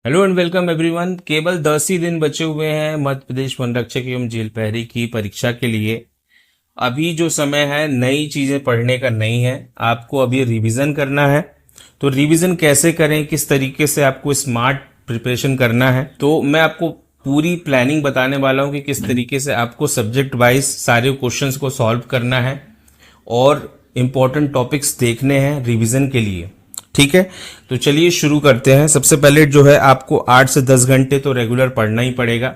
Hello and welcome everyone. केवल 10 ही दिन बचे हुए हैं मध्य प्रदेश वन रक्षक एवं जेल प्रहरी की परीक्षा के लिए। अभी जो समय है नई चीजें पढ़ने का नहीं है, आपको अभी रिवीजन करना है। तो रिवीजन कैसे करें, किस तरीके से आपको स्मार्ट प्रिपरेशन करना है, तो मैं आपको पूरी प्लानिंग बताने वाला हूं कि किस तरीके से आपको सब्जेक्ट वाइज सारे क्वेश्चंस को सॉल्व करना है और इम्पोर्टेंट टॉपिक्स देखने हैं रिवीजन के लिए। ठीक है, तो चलिए शुरू करते हैं। सबसे पहले जो है आपको 8 से 10 घंटे तो रेगुलर पढ़ना ही पड़ेगा।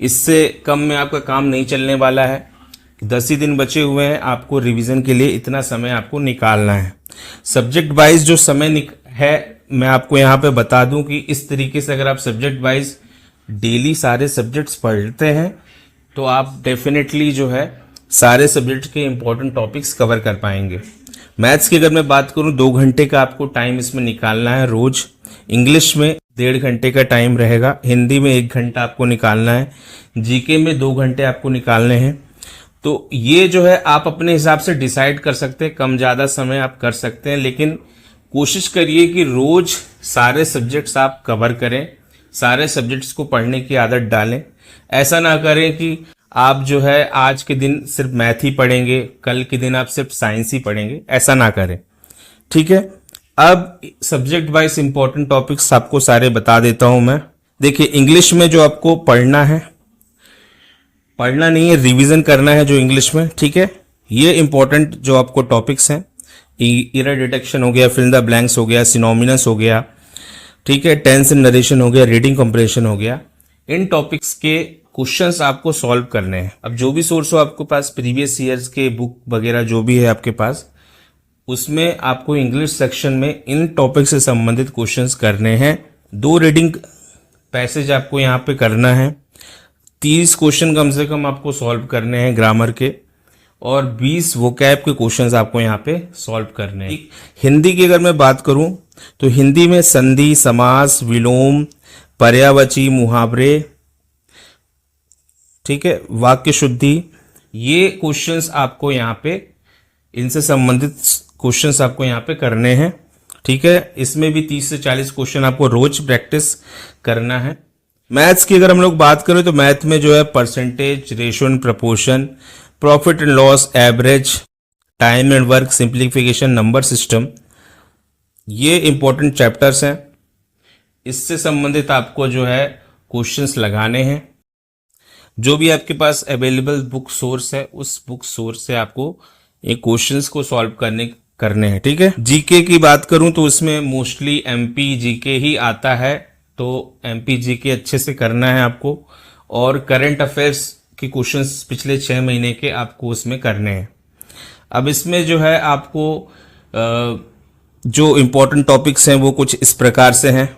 इससे कम में आपका काम नहीं चलने वाला है। 10 ही दिन बचे हुए हैं, आपको रिवीजन के लिए इतना समय आपको निकालना है। सब्जेक्ट वाइज जो समय है मैं आपको यहाँ पे बता दूं कि इस तरीके से अगर आप सब्जेक्ट वाइज डेली सारे सब्जेक्ट्स पढ़ते हैं तो आप डेफिनेटली जो है सारे सब्जेक्ट के इंपॉर्टेंट टॉपिक्स कवर कर पाएंगे। मैथ्स की अगर मैं बात करूं 2 घंटे का आपको टाइम इसमें निकालना है रोज। इंग्लिश में 1.5 घंटे का टाइम रहेगा। हिंदी में 1 घंटा आपको निकालना है। जीके में 2 घंटे आपको निकालने हैं। तो ये जो है आप अपने हिसाब से डिसाइड कर सकते हैं, कम ज़्यादा समय आप कर सकते हैं, लेकिन कोशिश करिए कि रोज सारे सब्जेक्ट्स आप कवर करें, सारे सब्जेक्ट्स को पढ़ने की आदत डालें। ऐसा ना करें कि आप जो है आज के दिन सिर्फ मैथ ही पढ़ेंगे, कल के दिन आप सिर्फ साइंस ही पढ़ेंगे, ऐसा ना करें। ठीक है, अब सब्जेक्ट वाइज इंपॉर्टेंट टॉपिक्स आपको सारे बता देता हूं मैं। देखिए, इंग्लिश में जो आपको पढ़ना है, पढ़ना नहीं है, रिवीजन करना है जो इंग्लिश में। ठीक है, ये इंपॉर्टेंट जो आपको टॉपिक्स हैं, एरर डिटेक्शन हो गया, फिल द ब्लैंक्स हो गया, सिनोमिनस हो गया, ठीक है, टेंस एंड नरेशन हो गया, रीडिंग कंप्रेशन हो गया। इन टॉपिक्स के क्वेश्चंस आपको सॉल्व करने हैं। अब जो भी सोर्स हो आपके पास, प्रीवियस ईयर्स के बुक वगैरह जो भी है आपके पास, उसमें आपको इंग्लिश सेक्शन में इन टॉपिक से संबंधित क्वेश्चंस करने हैं। 2 रीडिंग पैसेज आपको यहाँ पे करना है। 30 क्वेश्चन कम से कम आपको सॉल्व करने हैं ग्रामर के, और 20 वोकैब के क्वेश्चंस आपको यहाँ पे सॉल्व करने हैं। हिंदी की अगर मैं बात करूं तो हिंदी में संधि, समास, विलोम, पर्यायवाची, मुहावरे, ठीक है, वाक्य शुद्धि, ये क्वेश्चंस आपको यहाँ पे, इनसे संबंधित क्वेश्चंस आपको यहाँ पे करने हैं। ठीक है, इसमें भी 30 से 40 क्वेश्चन आपको रोज प्रैक्टिस करना है। मैथ्स की अगर हम लोग बात करें तो मैथ में जो है percentage, ratio and proportion, profit and loss, average, time and work, simplification, number system, ये इंपॉर्टेंट चैप्टर्स हैं। इससे संबंधित आपको जो है क्वेश्चंस लगाने हैं। जो भी आपके पास अवेलेबल बुक सोर्स है, उस बुक सोर्स से आपको ये क्वेश्चंस को सॉल्व करने हैं। ठीक है, जीके की बात करूं तो उसमें मोस्टली एमपी जीके ही आता है, तो एमपी जीके अच्छे से करना है आपको, और करंट अफेयर्स के क्वेश्चंस पिछले 6 महीने के आपको उसमें करने हैं। अब इसमें जो है आपको जो इंपॉर्टेंट टॉपिक्स हैं वो कुछ इस प्रकार से हैं।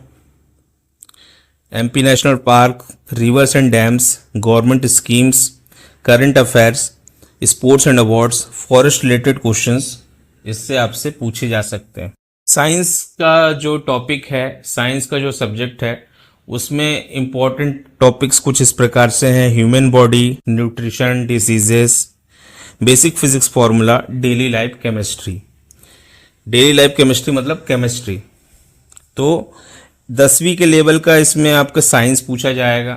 MP national park, reverse and dams, government schemes, current affairs, sports and awards, forest related questions इससे आपसे पूछे जा सकते हैं। साइंस का जो टॉपिक है, साइंस का जो सब्जेक्ट है, उसमें इंपॉर्टेंट टॉपिक्स कुछ इस प्रकार से हैं। Human body, nutrition, diseases, basic physics formula, daily life chemistry. Daily life chemistry मतलब केमिस्ट्री। तो 10वीं के लेवल का इसमें आपका साइंस पूछा जाएगा।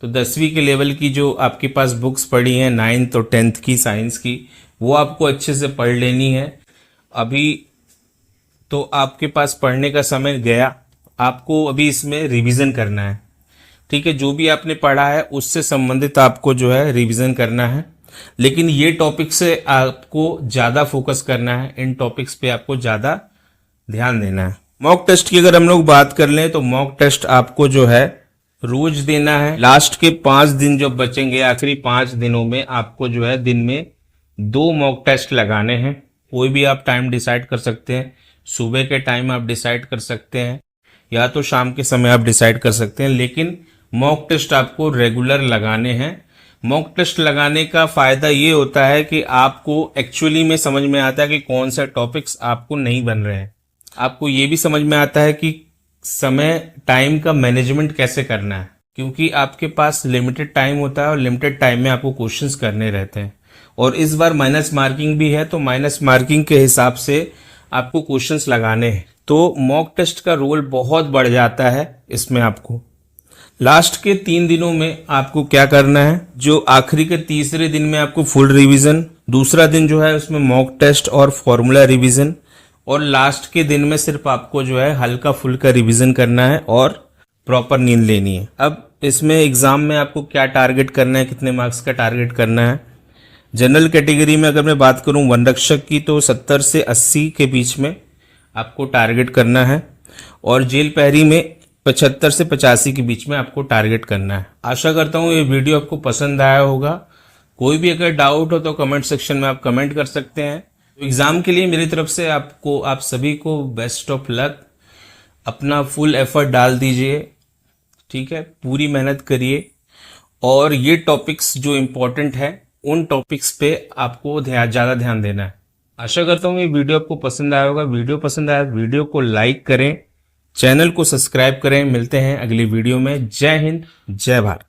तो 10वीं के लेवल की जो आपके पास बुक्स पड़ी हैं 9th और 10th की साइंस की, वो आपको अच्छे से पढ़ लेनी है। अभी तो आपके पास पढ़ने का समय गया, आपको अभी इसमें रिवीजन करना है। ठीक है, जो भी आपने पढ़ा है उससे संबंधित आपको जो है रिवीजन करना है, लेकिन ये टॉपिक से आपको ज़्यादा फोकस करना है। इन टॉपिक्स पे आपको ज़्यादा ध्यान देना है। मॉक टेस्ट की अगर हम लोग बात कर लें तो मॉक टेस्ट आपको जो है रोज देना है। लास्ट के 5 दिन जो बचेंगे, आखिरी 5 दिनों में आपको जो है दिन में 2 मॉक टेस्ट लगाने हैं। कोई भी आप टाइम डिसाइड कर सकते हैं। सुबह के टाइम आप डिसाइड कर सकते हैं या तो शाम के समय आप डिसाइड कर सकते हैं, लेकिन मॉक टेस्ट आपको रेगुलर लगाने हैं। मॉक टेस्ट लगाने का फायदा ये होता है कि आपको एक्चुअली में समझ में आता है कि कौन सा टॉपिक्स आपको नहीं बन रहे हैं। आपको ये भी समझ में आता है कि समय, टाइम का मैनेजमेंट कैसे करना है, क्योंकि आपके पास लिमिटेड टाइम होता है और लिमिटेड टाइम में आपको क्वेश्चंस करने रहते हैं। और इस बार माइनस मार्किंग भी है, तो माइनस मार्किंग के हिसाब से आपको क्वेश्चंस लगाने हैं, तो मॉक टेस्ट का रोल बहुत बढ़ जाता है इसमें। आपको लास्ट के 3 दिनों में आपको क्या करना है, जो आखिरी के तीसरे दिन में आपको फुल रिवीजन, दूसरा दिन जो है उसमें मॉक टेस्ट और फॉर्मूला रिवीजन, और लास्ट के दिन में सिर्फ आपको जो है हल्का फुल्का रिवीजन करना है और प्रॉपर नींद लेनी है। अब इसमें एग्जाम में आपको क्या टारगेट करना है, कितने मार्क्स का टारगेट करना है। जनरल कैटेगरी में अगर मैं बात करूं वन रक्षक की, तो 70 से 80 के बीच में आपको टारगेट करना है, और जेल पहरी में 75 से 85 के बीच में आपको टारगेट करना है। आशा करता हूं ये वीडियो आपको पसंद आया होगा। कोई भी अगर डाउट हो तो कमेंट सेक्शन में आप कमेंट कर सकते हैं। एग्जाम के लिए मेरी तरफ से आप सभी को बेस्ट ऑफ लक। अपना फुल एफर्ट डाल दीजिए, ठीक है, पूरी मेहनत करिए, और ये टॉपिक्स जो इम्पोर्टेंट है उन टॉपिक्स पे आपको ज़्यादा ध्यान देना है। आशा करता हूँ ये वीडियो आपको पसंद आया होगा। वीडियो पसंद आया वीडियो को लाइक करें, चैनल को सब्सक्राइब करें। मिलते हैं अगली वीडियो में। जय हिंद, जय भारत।